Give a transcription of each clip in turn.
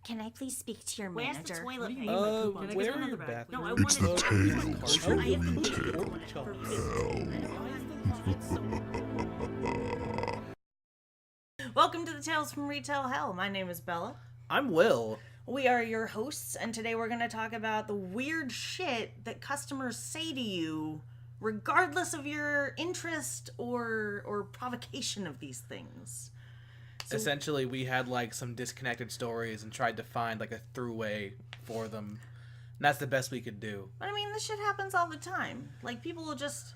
Can I please speak to your Where's manager? the toilet paper? Can I Where get are some your other bathroom? bathroom? No, I It's wanted the to. Tales I from have the to Welcome to the Tales from Retail Hell. My name is Bella. I'm Will. We are your hosts, and today we're going to talk about the weird shit that customers say to you, regardless of your interest or provocation of these things. Essentially, we had like some disconnected stories and tried to find like a throughway for them. And that's the best we could do. But I mean, this shit happens all the time. Like, people will just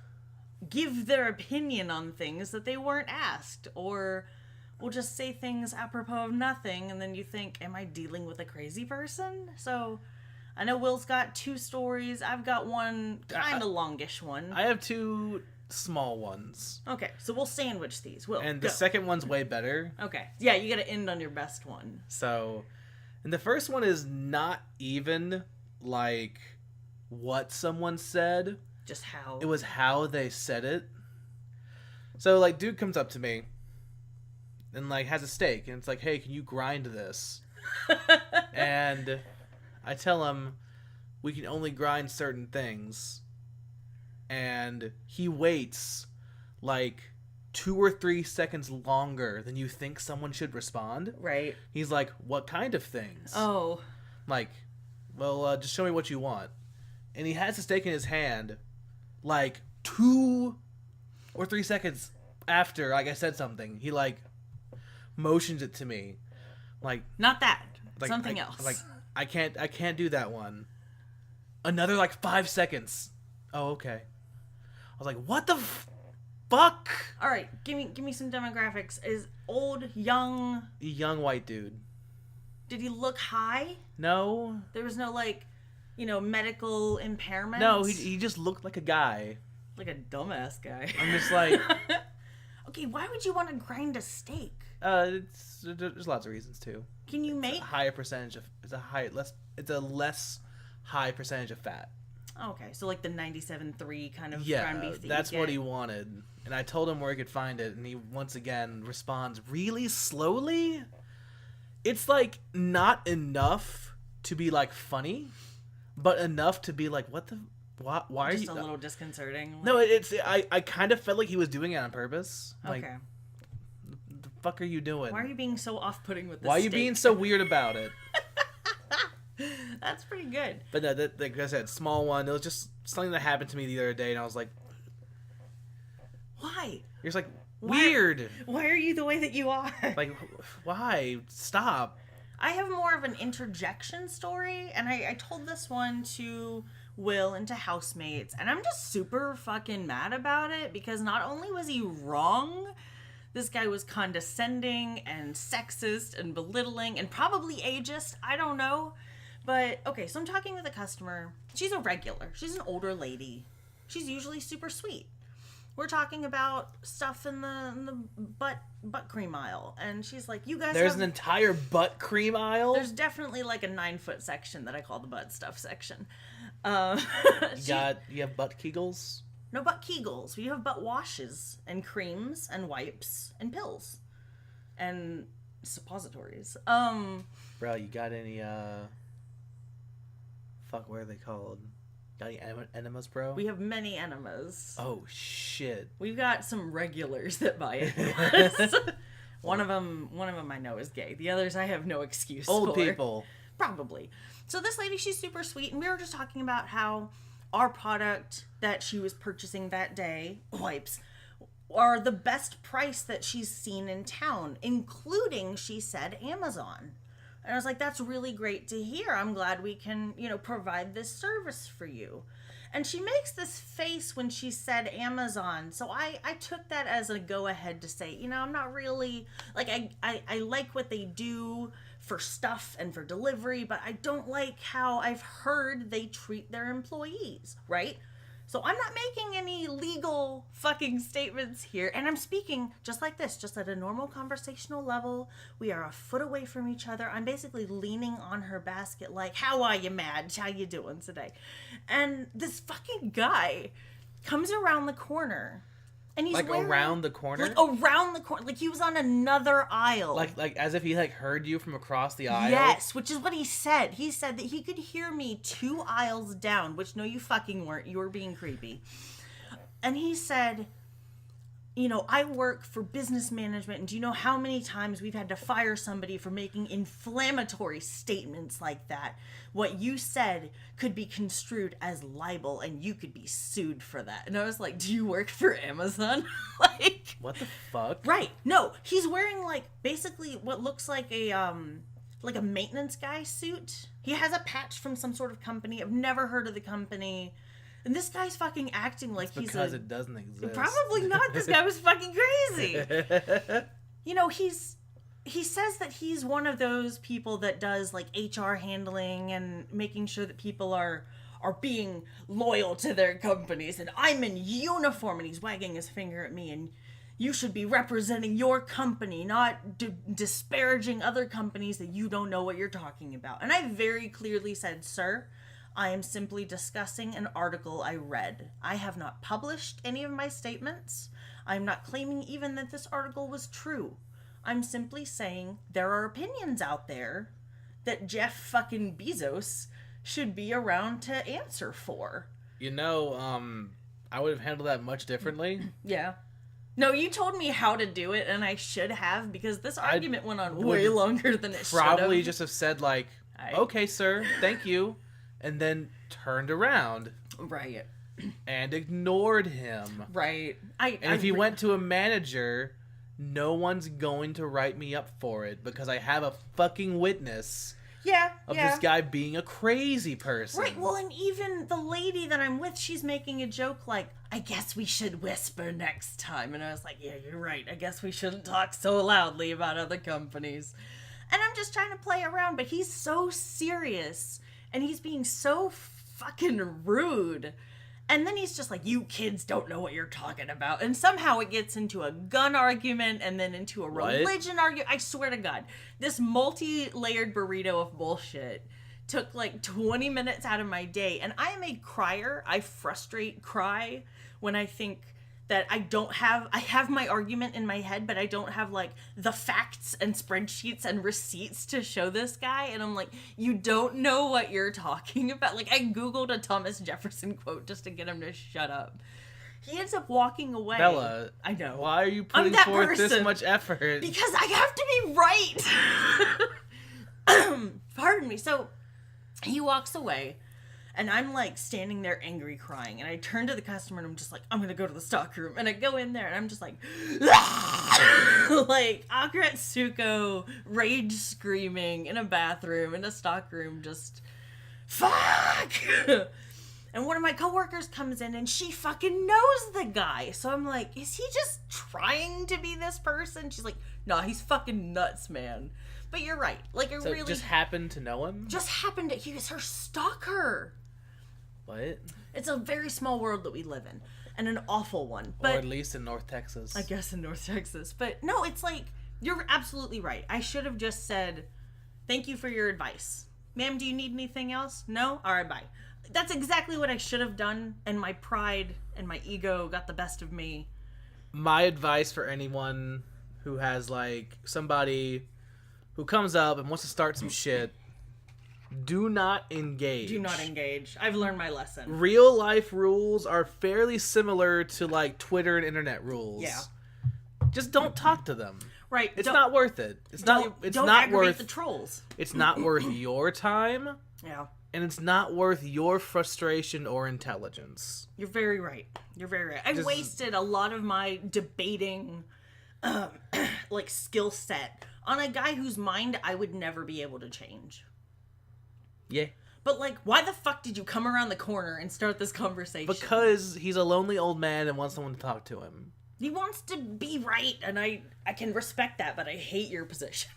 give their opinion on things that they weren't asked, or will just say things apropos of nothing, and then you think, am I dealing with a crazy person? So, I know Will's got two stories. I've got one kind of longish one. I have two small ones. Okay, so we'll sandwich these. Will, And the go. second one's way better. Okay, yeah, you gotta end on your best one. So, and the first one is not even like what someone said. Just how. It was how they said it. So, like, dude comes up to me and, like, has a steak. And it's like, hey, can you grind this? And I tell him we can only grind certain things. And he waits, like, 2 or 3 seconds longer than you think someone should respond. Right. He's like, what kind of things? Oh. Like, well, just show me what you want. And he has the steak in his hand, like, 2 or 3 seconds after, like, I said something. He, like, motions it to me. Like, Not that. like Something else. Like, I can't do that one. Another, like, 5 seconds. Oh, okay. I was like, what the fuck? All right, give me some demographics. Is old, young? Young white dude. Did he look high? No. There was no, like, medical impairment? No, he just looked like a guy. Like a dumbass guy. I'm just like... Okay, why would you want to grind a steak? There's lots of reasons, too. Can you make... It's a higher percentage of... It's a less high percentage of fat. Okay, so like the 97.3 kind of Yeah, ground beef that that's you what get. he wanted. And I told him where he could find it, and he once again responds really slowly. It's like not enough to be like funny, but enough to be like, what the... Why are you... Just a little disconcerting. No, I kind of felt like he was doing it on purpose. Like, Okay. the fuck are you doing? Why are you being so off-putting with this Why are you being so weird about it? That's pretty good. But no, like I said, small one. It was just something that happened to me the other day, and I was like, Why? you're just like, weird. Why are you the way that you are? Like, why? Stop. I have more of an interjection story, and I told this one to Will and to housemates, and I'm just super fucking mad about it, because not only was he wrong, this guy was condescending and sexist and belittling and probably ageist, I don't know. But, okay, so I'm talking with a customer. She's a regular. She's an older lady. She's usually super sweet. We're talking about stuff in the butt cream aisle, and she's like, you guys There's have... an entire butt cream aisle? There's definitely like a 9-foot section that I call the butt stuff section. You have butt kegels? No butt kegels. We have butt washes and creams and wipes and pills and suppositories. Bro, you got any, fuck, what are they called? Got any enemas, bro? We have many enemas. Oh, shit. We've got some regulars that buy enemas. One of them I know is gay. The others I have no excuse for. Old people. Probably. So this lady, she's super sweet, and we were just talking about how our product that she was purchasing that day, wipes, are the best price that she's seen in town, including, she said, Amazon. And I was like, that's really great to hear. I'm glad we can, provide this service for you. And she makes this face when she said Amazon. So I took that as a go-ahead to say, I'm not really, like, I like what they do for stuff and for delivery, but I don't like how I've heard they treat their employees, right? So I'm not making any legal fucking statements here, and I'm speaking just like this, just at a normal conversational level. We are a foot away from each other. I'm basically leaning on her basket like, how are you, Madge? How you doing today? And this fucking guy comes around the corner And he's like wearing, around the corner? Like around the corner. Like he was on another aisle. Like as if he like heard you from across the aisle? Yes, which is what he said. He said that he could hear me 2 aisles down, which no, you fucking weren't. You were being creepy. And he said, you know, I work for business management, and do you know how many times we've had to fire somebody for making inflammatory statements like that? What you said could be construed as libel, and you could be sued for that. And I was like, do you work for Amazon? Like, what the fuck? Right. No, he's wearing like basically what looks like a maintenance guy suit. He has a patch from some sort of company. I've never heard of the company. And this guy's fucking acting like he's because it doesn't exist. Probably not. This guy was fucking crazy. You know, he says that he's one of those people that does like HR handling and making sure that people are being loyal to their companies. And I'm in uniform, and he's wagging his finger at me, and you should be representing your company, not disparaging other companies that you don't know what you're talking about. And I very clearly said, sir, I am simply discussing an article I read. I have not published any of my statements. I'm not claiming even that this article was true. I'm simply saying there are opinions out there that Jeff fucking Bezos should be around to answer for. You know, I would have handled that much differently. Yeah. No, you told me how to do it, and I should have, because this argument went on way longer than it should have. Probably just have said, like, okay, sir, thank you. And then turned around. Right. And ignored him. Right. And if he went to a manager, no one's going to write me up for it because I have a fucking witness of this guy being a crazy person. Right. Well, and even the lady that I'm with, she's making a joke like, I guess we should whisper next time. And I was like, yeah, you're right. I guess we shouldn't talk so loudly about other companies. And I'm just trying to play around, but he's so serious. And he's being so fucking rude. And then he's just like, you kids don't know what you're talking about. And somehow it gets into a gun argument and then into a religion argument. I swear to God, this multi-layered burrito of bullshit took like 20 minutes out of my day. And I am a crier. I cry when I think that I have my argument in my head, but I don't have like the facts and spreadsheets and receipts to show this guy. And I'm like, you don't know what you're talking about. Like, I Googled a Thomas Jefferson quote just to get him to shut up. He ends up walking away. Bella, I know. Why are you putting forth this much effort? Because I have to be right. Pardon me. So he walks away. And I'm like standing there angry crying. And I turn to the customer and I'm just like, I'm going to go to the stock room. And I go in there and I'm just like, like Akatsuko rage screaming in a bathroom, in a stock room, just fuck. And one of my coworkers comes in and she fucking knows the guy. So I'm like, is he just trying to be this person? She's like, nah, he's fucking nuts, man. But you're right. Like, it really just happened to know him? Just happened to, he was her stalker. What? It's a very small world that we live in. And an awful one. But or at least in North Texas. I guess in North Texas. But no, it's like, you're absolutely right. I should have just said, thank you for your advice. Ma'am, do you need anything else? No? Alright, bye. That's exactly what I should have done. And my pride and my ego got the best of me. My advice for anyone who has, like, somebody who comes up and wants to start some shit, do not engage. Do not engage. I've learned my lesson. Real life rules are fairly similar to like Twitter and internet rules. Yeah. Just don't talk to them. Right. It's not worth it. It's not aggravate worth the trolls. It's not worth your time. Yeah. And it's not worth your frustration or intelligence. You're very right. You're very right. I wasted a lot of my debating like skill set on a guy whose mind I would never be able to change. Yeah. But, like, why the fuck did you come around the corner and start this conversation? Because he's a lonely old man and wants someone to talk to him. He wants to be right, and I can respect that, but I hate your position.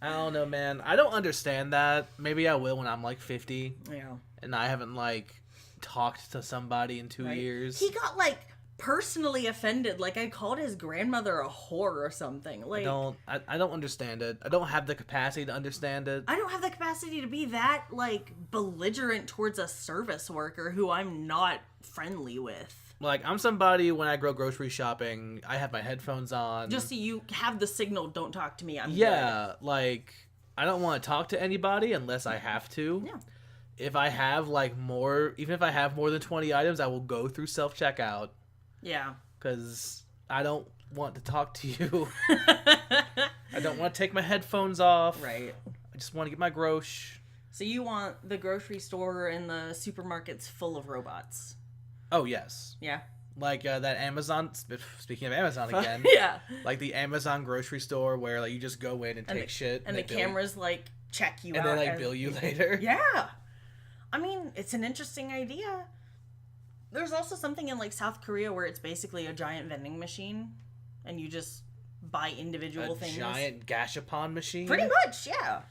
I don't know, man. I don't understand that. Maybe I will when I'm, like, 50. Yeah. And I haven't, like, talked to somebody in 2 years. He got, like, personally offended. Like, I called his grandmother a whore or something. Like, I don't understand it. I don't have the capacity to understand it. I don't have the capacity to be that, like, belligerent towards a service worker who I'm not friendly with. Like, I'm somebody, when I go grocery shopping, I have my headphones on. Just so you have the signal, don't talk to me, I'm Yeah, like, I don't want to talk to anybody unless I have to. Yeah. If I have, like, even if I have more than 20 items, I will go through self-checkout. Yeah. Because I don't want to talk to you. I don't want to take my headphones off. Right. I just want to get my grosh. So you want the grocery store and the supermarkets full of robots? Oh, yes. Yeah. Like that Amazon, speaking of Amazon again. Yeah. Like the Amazon grocery store where like you just go in and take shit. And the cameras like check you out. out. And they like bill you later. Yeah. I mean, it's an interesting idea. There's also something in like South Korea where it's basically a giant vending machine and you just buy individual things. A giant gashapon machine? Pretty much, yeah.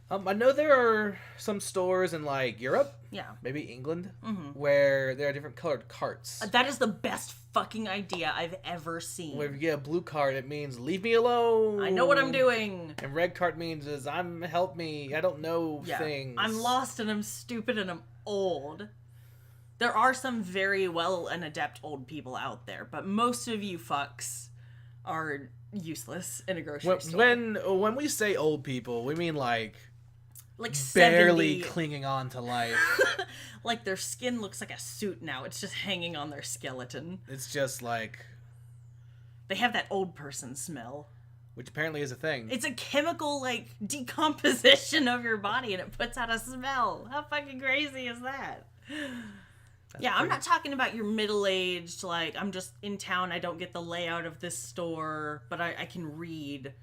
I know there are some stores in like Europe, maybe England, where there are different colored carts. That is the best fucking idea I've ever seen. Where if you get a blue cart, it means leave me alone. I know what I'm doing. And red cart means help me. I don't know things. I'm lost and I'm stupid and I'm old. There are some very well and adept old people out there, but most of you fucks are useless in a grocery store. When we say old people, we mean like barely 70. clinging on to life. Like their skin looks like a suit now. It's just hanging on their skeleton. It's just like... They have that old person smell. Which apparently is a thing. It's a chemical, like, decomposition of your body and it puts out a smell. How fucking crazy is that? I'm not talking about your middle-aged, like, I'm just in town, I don't get the layout of this store, but I can read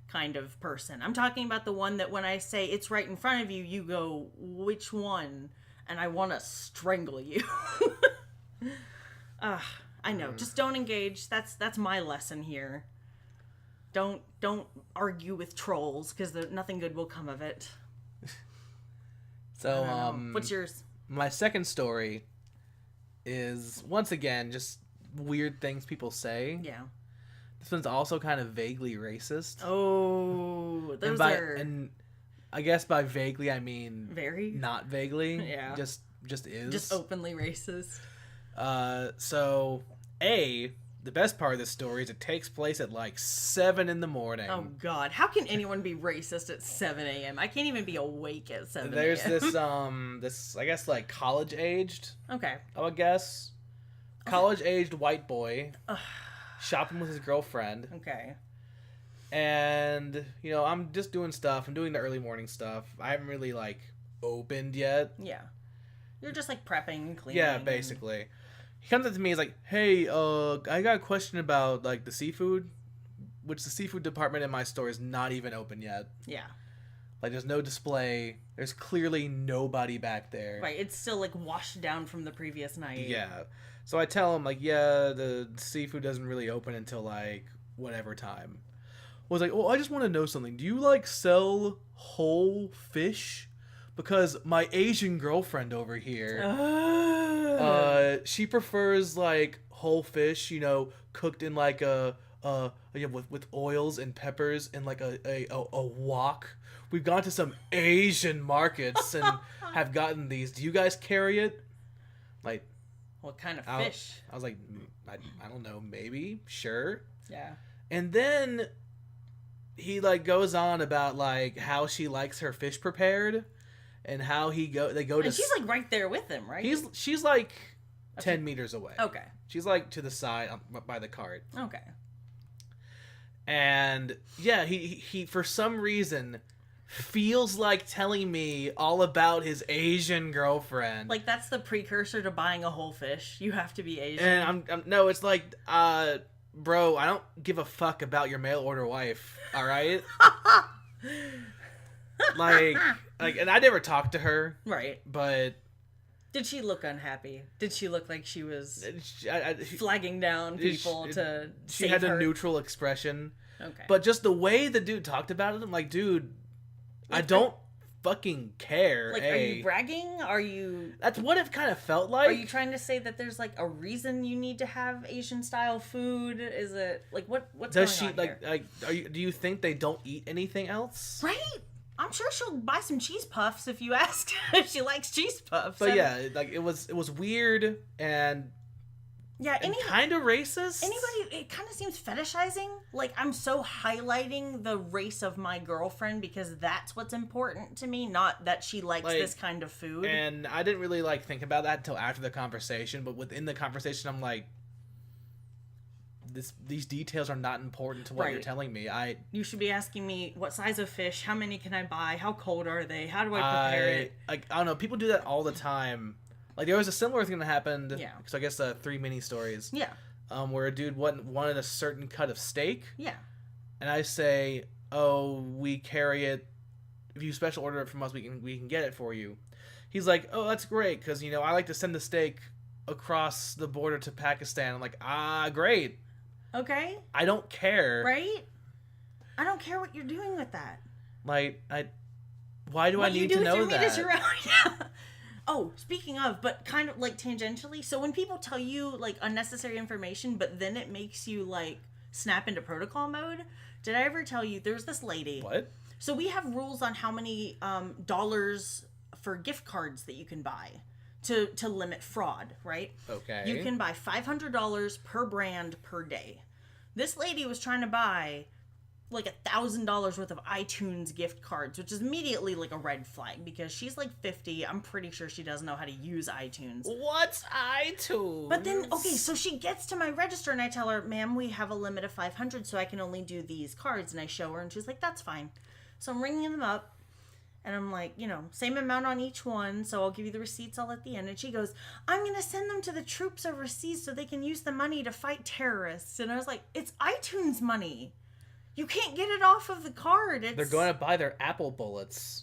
kind of person. I'm talking about the one that when I say it's right in front of you, you go, which one? And I want to strangle you. I know. Just don't engage. That's my lesson here. Don't argue with trolls because nothing good will come of it. So, what's yours? My second story is once again just weird things people say. Yeah. This one's also kind of vaguely racist. Oh, and I guess by vaguely I mean very not vaguely. Yeah. Just is. Just openly racist. So the best part of this story is it takes place at like 7 a.m. Oh God, how can anyone be racist at 7 a.m.? I can't even be awake at 7 a.m. There's this I guess like college aged. Okay. I would guess college aged white boy. Shopping with his girlfriend. Okay. And, I'm just doing stuff. I'm doing the early morning stuff. I haven't really, like, opened yet. Yeah. You're just, like, prepping and cleaning. Yeah, basically. He comes up to me, he's like, hey, I got a question about, like, the seafood. Which the seafood department in my store is not even open yet. Yeah. Like, there's no display. There's clearly nobody back there. Right, it's still, like, washed down from the previous night. Yeah. So I tell him, like, the seafood doesn't really open until, like, whatever time. I was like, oh, I just want to know something. Do you, like, sell whole fish? Because my Asian girlfriend over here, she prefers, like, whole fish, cooked in, like, with oils and peppers and, like, a wok. We've gone to some Asian markets and have gotten these. Do you guys carry it? Like... What kind of fish? I was like, I don't know, maybe, sure. Yeah. And then he like goes on about like how she likes her fish prepared, and how they go to. And she's like right there with him, right? She's like 10 meters away. Okay. She's like to the side by the cart. Okay. And yeah, he for some reason feels like telling me all about his Asian girlfriend. Like, that's the precursor to buying a whole fish. You have to be Asian. And no, it's like, bro, I don't give a fuck about your mail order wife, all right? like, and I never talked to her. Right. But... Did she look unhappy? Did she look like she was flagging down people to She had a neutral expression. Okay. But just the way the dude talked about it, I'm like, dude... I don't fucking care. Like, are you bragging? Are you... That's what it kind of felt like. Are you trying to say that there's, like, a reason you need to have Asian-style food? Is it... Like, what's going on here? Do you think they don't eat anything else? Right? I'm sure she'll buy some cheese puffs if you ask if she likes cheese puffs. But yeah, like, it was weird, and Yeah, and kind of racist. Anybody, it kind of seems fetishizing. Like, I'm so highlighting the race of my girlfriend because that's what's important to me, not that she likes this kind of food. And I didn't really, like, think about that until after the conversation, but within the conversation, I'm like, these details are not important to what you're telling me. You should be asking me, what size of fish? How many can I buy? How cold are they? How do I prepare it? I don't know. People do that all the time. Like, there was a similar thing that happened. Yeah. So I guess 3 mini stories. Yeah. Where a dude wanted a certain cut of steak. Yeah. And I say, oh, we carry it. If you special order it from us, we can get it for you. He's like, oh, that's great, because, I like to send the steak across the border to Pakistan. I'm like, great. Okay. I don't care. Right? I don't care what you're doing with that. Like, why do I need to know that? Yeah. Oh, speaking of, but kind of like tangentially, so when people tell you like unnecessary information, but then it makes you like snap into protocol mode, did I ever tell you there's this lady? What? So we have rules on how many dollars for gift cards that you can buy to limit fraud, right? Okay. You can buy $500 per brand per day. This lady was trying to buy like $1,000 worth of iTunes gift cards, which is immediately like a red flag because she's like 50. I'm pretty sure she doesn't know how to use iTunes. What's iTunes? But then, okay, so she gets to my register and I tell her, ma'am, we have a limit of 500, so I can only do these cards. And I show her and she's like, that's fine. So I'm ringing them up and I'm like, same amount on each one. So I'll give you the receipts all at the end. And she goes, I'm going to send them to the troops overseas so they can use the money to fight terrorists. And I was like, it's iTunes money. You can't get it off of the card. They're going to buy their Apple bullets.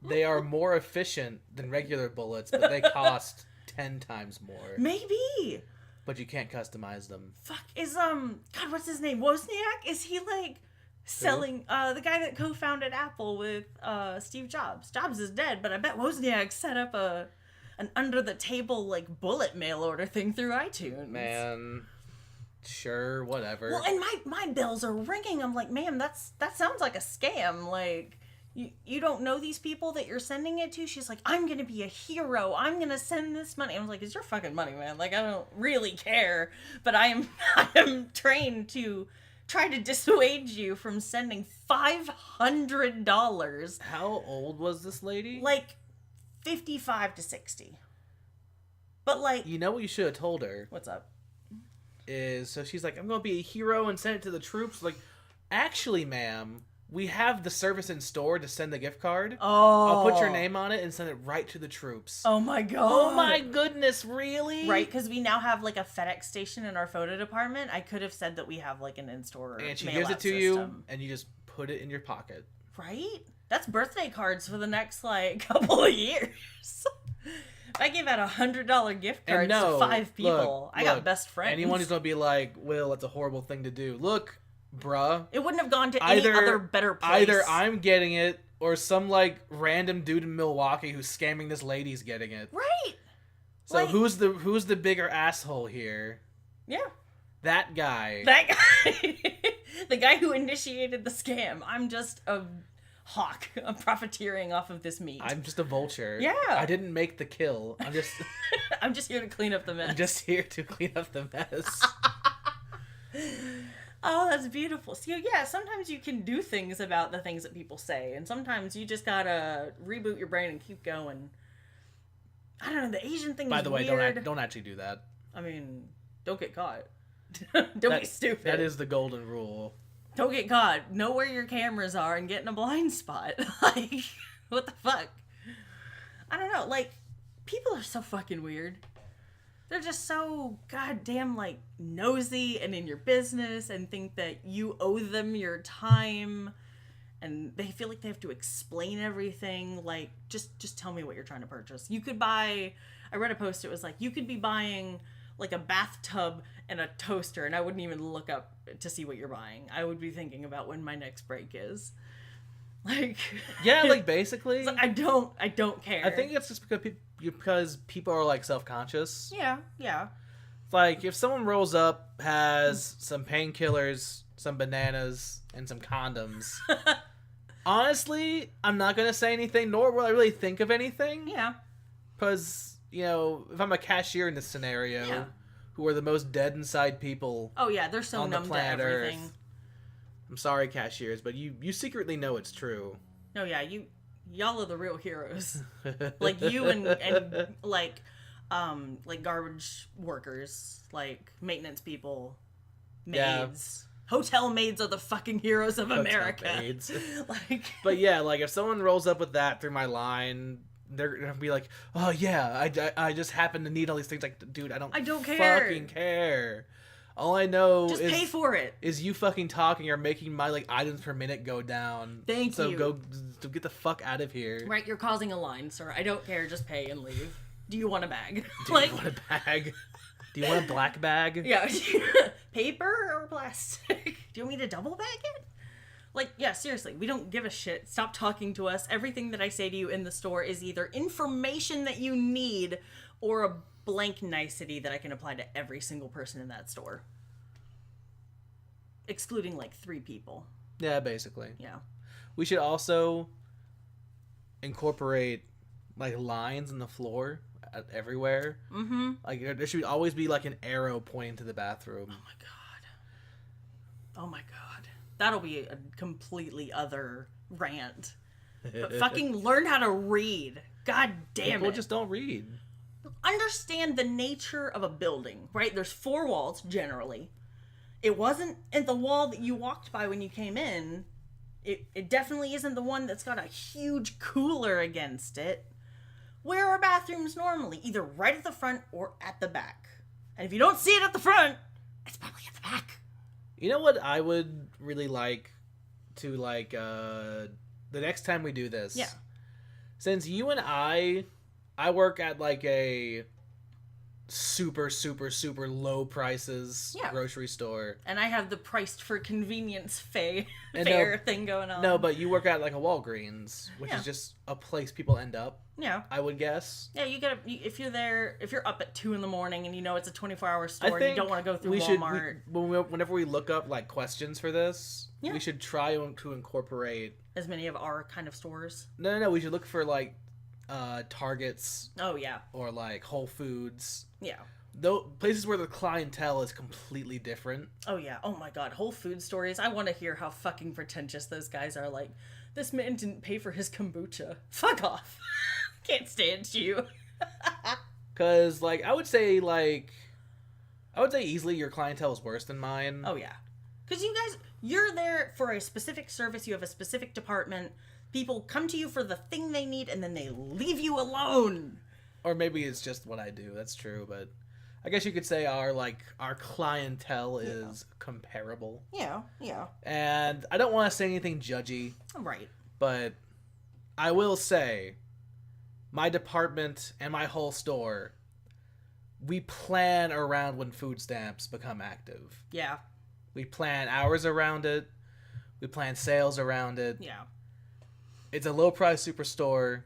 They are more efficient than regular bullets, but they cost 10 times more. Maybe. But you can't customize them. Fuck, God, what's his name? Wozniak? Is he like selling, the guy that co-founded Apple with Steve Jobs? Jobs is dead, but I bet Wozniak set up an under-the-table like bullet mail order thing through iTunes. Man... Sure, whatever. Well, and my bills are ringing. I'm like, ma'am, that sounds like a scam. Like, you don't know these people that you're sending it to? She's like, I'm gonna be a hero. I'm gonna send this money. I was like, it's your fucking money, man. Like, I don't really care. But I am trained to try to dissuade you from sending $500. How old was this lady? Like, 55 to 60. But like... You know what you should have told her? What's up? So she's like, I'm going to be a hero and send it to the troops. Like, actually, ma'am, we have the service in store to send the gift card. Oh. I'll put your name on it and send it right to the troops. Oh my god. Oh my goodness, really? Right, because we now have like a FedEx station in our photo department. I could have said that we have like an in-store and she mail gives out it to system. you and you just put it in your pocket. Right? That's birthday cards for the next like couple of years. If I gave out $100 gift cards to 5 people, I got best friends. Anyone who's going to be like, Will, that's a horrible thing to do. Look, bruh. It wouldn't have gone to any other better place. Either I'm getting it, or some, like, random dude in Milwaukee who's scamming this lady's getting it. Right. So like, who's the bigger asshole here? Yeah. That guy. That guy. The guy who initiated the scam. I'm just a... hawk. I'm profiteering off of this meat. I'm just a vulture. Yeah. I didn't make the kill. I'm just... I'm just here to clean up the mess. I'm just here to clean up the mess. Oh, that's beautiful. So, yeah, sometimes you can do things about the things that people say, and sometimes you just gotta reboot your brain and keep going. I don't know, the Asian thing By the way, weird. don't actually do that. I mean, don't get caught. Don't be stupid. That is the golden rule. Don't get caught. Know where your cameras are and get in a blind spot. Like, what the fuck? I don't know. Like, people are so fucking weird. They're just so goddamn, like, nosy and in your business and think that you owe them your time. And they feel like they have to explain everything. Like, just tell me what you're trying to purchase. You could buy... I read a post. It was like, you could be buying, like, a bathtub and a toaster, and I wouldn't even look up to see what you're buying. I would be thinking about when my next break is. Like... Yeah, like, basically. Like, I don't care. I think it's just because people are, like, self-conscious. Yeah. Like, if someone rolls up, has some painkillers, some bananas, and some condoms... Honestly, I'm not going to say anything, nor will I really think of anything. Yeah. Because if I'm a cashier in this scenario, who are the most dead inside people Oh, yeah, they're so on numb the to planet everything. Earth. I'm sorry, cashiers, but you secretly know it's true. No, yeah, y'all are the real heroes. Like, you and like garbage workers, like maintenance people, maids. Hotel maids are the fucking heroes of America. Maids. Like, but yeah, like if someone rolls up with that through my line, they're gonna be like, "Oh yeah, I just happen to need all these things." Like, dude, I don't fucking care. All I know just is pay for it. Is you fucking talking or making my like items per minute go down. Thank you. So get the fuck out of here. Right, you're causing a line, sir. I don't care. Just pay and leave. Do you want a bag? Do you want a bag? Do you want a black bag? Yeah. Paper or plastic? Do you want me to double bag it? Like, yeah, seriously, we don't give a shit. Stop talking to us. Everything that I say to you in the store is either information that you need or a blank nicety that I can apply to every single person in that store. Excluding, like, 3 people. Yeah, basically. Yeah. We should also incorporate, like, lines in the floor everywhere. Mm-hmm. Like, there should always be, like, an arrow pointing to the bathroom. Oh, my God. Oh, my God. That'll be a completely other rant. But fucking learn how to read. God damn it. People just don't read. Understand the nature of a building, right? There's 4 walls, generally. It wasn't at the wall that you walked by when you came in. It definitely isn't the one that's got a huge cooler against it. Where are bathrooms normally? Either right at the front or at the back. And if you don't see it at the front, it's probably at the back. You know what I would really like to, like, the next time we do this? Yeah. Since you and I work at, like, a super, super, super low prices grocery store. And I have the priced for convenience fair thing going on. No, but you work at, like, a Walgreens, which is just a place people end up. Yeah. I would guess. Yeah, if you're up at 2 a.m. and you know it's a 24-hour store and you don't want to go through Walmart. Whenever we look up, like, questions for this, we should try to incorporate as many of our kind of stores. No, we should look for, like, Targets. Oh, yeah. Or, like, Whole Foods. Yeah. Places where the clientele is completely different. Oh, yeah. Oh, my God. Whole Food stories. I want to hear how fucking pretentious those guys are. Like, this man didn't pay for his kombucha. Fuck off. Can't stand you. Because, like, I would say easily your clientele is worse than mine. Oh, yeah. Because you're there for a specific service. You have a specific department. People come to you for the thing they need, and then they leave you alone. Or maybe it's just what I do. That's true, but I guess you could say our clientele is comparable. Yeah, yeah. And I don't want to say anything judgy. Right. But I will say, my department and my whole store, we plan around when food stamps become active. Yeah. We plan hours around it. We plan sales around it. Yeah. It's a low-price superstore.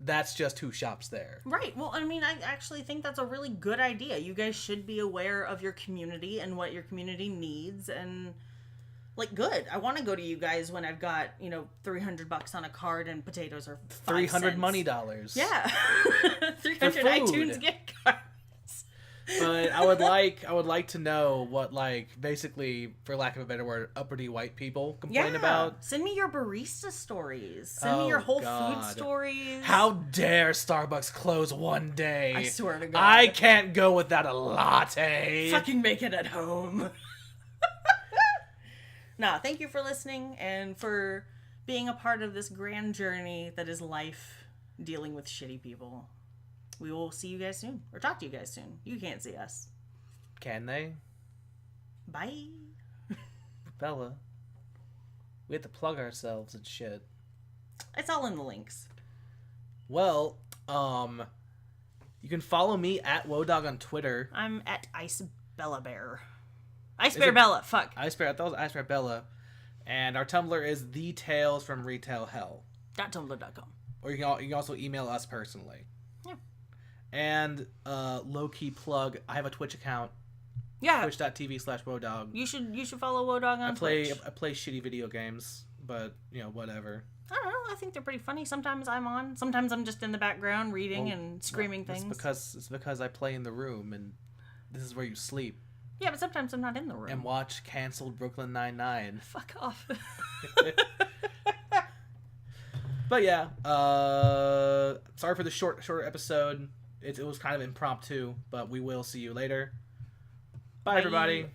That's just who shops there. Right. Well, I mean, I actually think that's a really good idea. You guys should be aware of your community and what your community needs. And, like, good. I want to go to you guys when I've got, $300 on a card and potatoes are 5 $300 cents. money dollars. Yeah. 300 iTunes gift cards. But I would like to know what, like, basically, for lack of a better word, uppity white people complain about. Send me your barista stories. Send me your Whole Food stories. How dare Starbucks close one day? I swear to God. I can't go without a latte. Fucking make it at home. Nah, thank you for listening and for being a part of this grand journey that is life dealing with shitty people. We will see you guys soon. Or talk to you guys soon. You can't see us. Can they? Bye. Bella, we have to plug ourselves and shit. It's all in the links. Well, you can follow me at Wodog on Twitter. I'm at Ice Bella Bear. Ice Bear Bella, fuck. I thought it was Ice Bear Bella. And our Tumblr is The Tales from Retail Hell. .tumblr.com. Or you can also email us personally. Yeah. And low-key plug, I have a Twitch account. Yeah. Twitch.tv/Wodog. You should follow Wodog on Twitch. I play shitty video games, but whatever. I don't know. I think they're pretty funny. Sometimes I'm on. Sometimes I'm just in the background reading and screaming things. It's because I play in the room, and this is where you sleep. Yeah, but sometimes I'm not in the room. And watch canceled Brooklyn Nine-Nine. Fuck off. But yeah, sorry for the shorter episode. It was kind of impromptu, but we will see you later. Bye. Everybody.